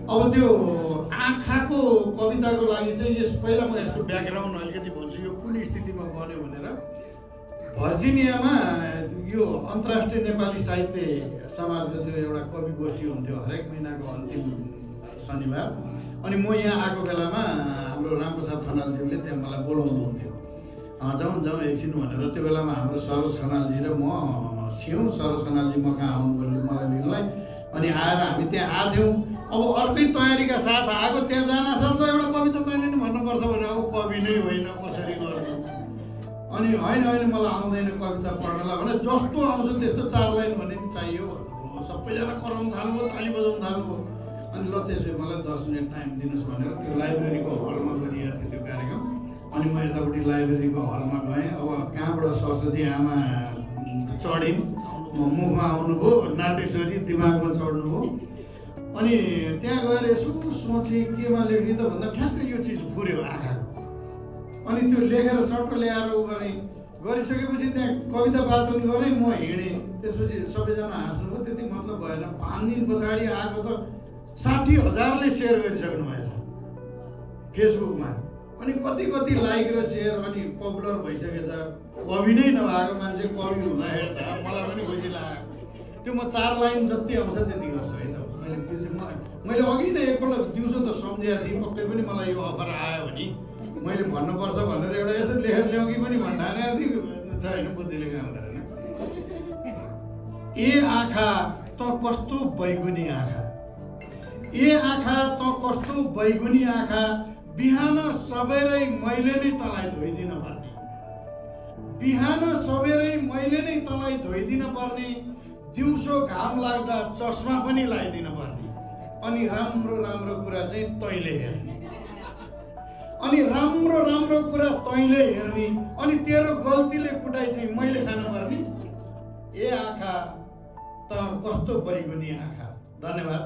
अब त्यो आँखाको कविताको लागि चाहिँ पहिला म यसको ब्याकग्राउन्ड अलिकति भन्छु यो कुन स्थितिमा बन्यो भनेर। भर्जिनियामा यो अन्तर्राष्ट्रिय नेपाली साहित्य समाजको त्यो एउटा कवि गोष्ठी हुन्थ्यो हरेक महिनाको अन्तिम शनिबार। अनि म यहाँ आएको बेलामा हाम्रो रामप्रसाद खनालज्यूले त्यहाँ मलाई बोलाउनुहुन्थ्यो, जाउँ एकछिन भनेर। त्यो बेलामा हाम्रो सरोज खनालजी र म थियौँ। सरोज खनालजी म कहाँ आउनुभयो मलाई लिनलाई, अनि आएर हामी त्यहाँ आथ्यौँ। अब अर्कै तयारीका साथ आएको, त्यहाँ जानासाथ एउटा कविता तैँले नि भन्नुपर्छ भने अब कवि नै होइन कसरी गर्नु। अनि होइन मलाई आउँदैन कविता पढ्नलाई भने जस्तो आउँछ त्यस्तो 4 लाइन भने नि चाहियो भन्नुभयो। सबैजना कराउन थाल्नुभयो, ताली बजाउन थाल्नुभयो। अनि ल त्यसो मलाई 10 मिनट टाइम दिनुहोस् भनेर त्यो लाइब्रेरीको हलमा गरिएको थियो त्यो कार्यक्रम। अनि म यतापट्टि लाइब्रेरीको हलमा गएँ। अब कहाँबाट सरस्वती आमा चढिन्, मुखमा आउनुभयो, नाटेश्वरी दिमागमा चढ्नुभयो। अनि त्यहाँ गएर यसो सोचेँ केमा लेख्ने त भन्दा ठ्याक्कै यो चिज फुर्यो आँखाको। अनि त्यो लेखेर सट्ट ल्याएर उ गरिसकेपछि त्यहाँ कविता वाचन गरेँ, म हिँडेँ। त्यसपछि सबैजना हाँस्नुभयो, त्यति मतलब भएन। 5 दिन पछाडि आएको त 60,000ले सेयर गरिसक्नु भएछ फेसबुकमा। अनि कति लाइक र सेयर, अनि पपुलर भइसकेछ। कवि नै नभएको मान्छे कवि हुँदाखेरि त मलाई पनि खुसी लाग्यो। त्यो म 4 लाइन जति आउँछ त्यति गर्छु है त। मैले अघि नै एकपल्ट दिउँसो त सम्झेको थिएँ, पक्कै पनि मलाई यो अफर आयो भने मैले भन्नुपर्छ भनेर एउटा यसो लेखेर ल्याउँ कि पनि भन्ठानेको थिएँ। छैन, बुद्धिले काम गरेन। ए आँखा त कस्तो बैगुनी आँखा, ए आँखा त कस्तो बैगुनी आँखा, बिहान सबेरै मैले नै तँलाई धोइदिन पर्ने, बिहान सबेरै मैले नै तँलाई धोइदिन पर्ने, दिउँसो घाम लाग्दा चस्मा पनि लगाइदिन पर्ने, अनि राम्रो राम्रो कुरा चाहिँ तैँले हेर्ने, अनि राम्रो कुरा तैँले हेर्ने, अनि तेरो गल्तीले कुटाइ चाहिँ मैले खानु पर्ने। ए आँखा त कस्तो बैगुनी आँखा। धन्यवाद।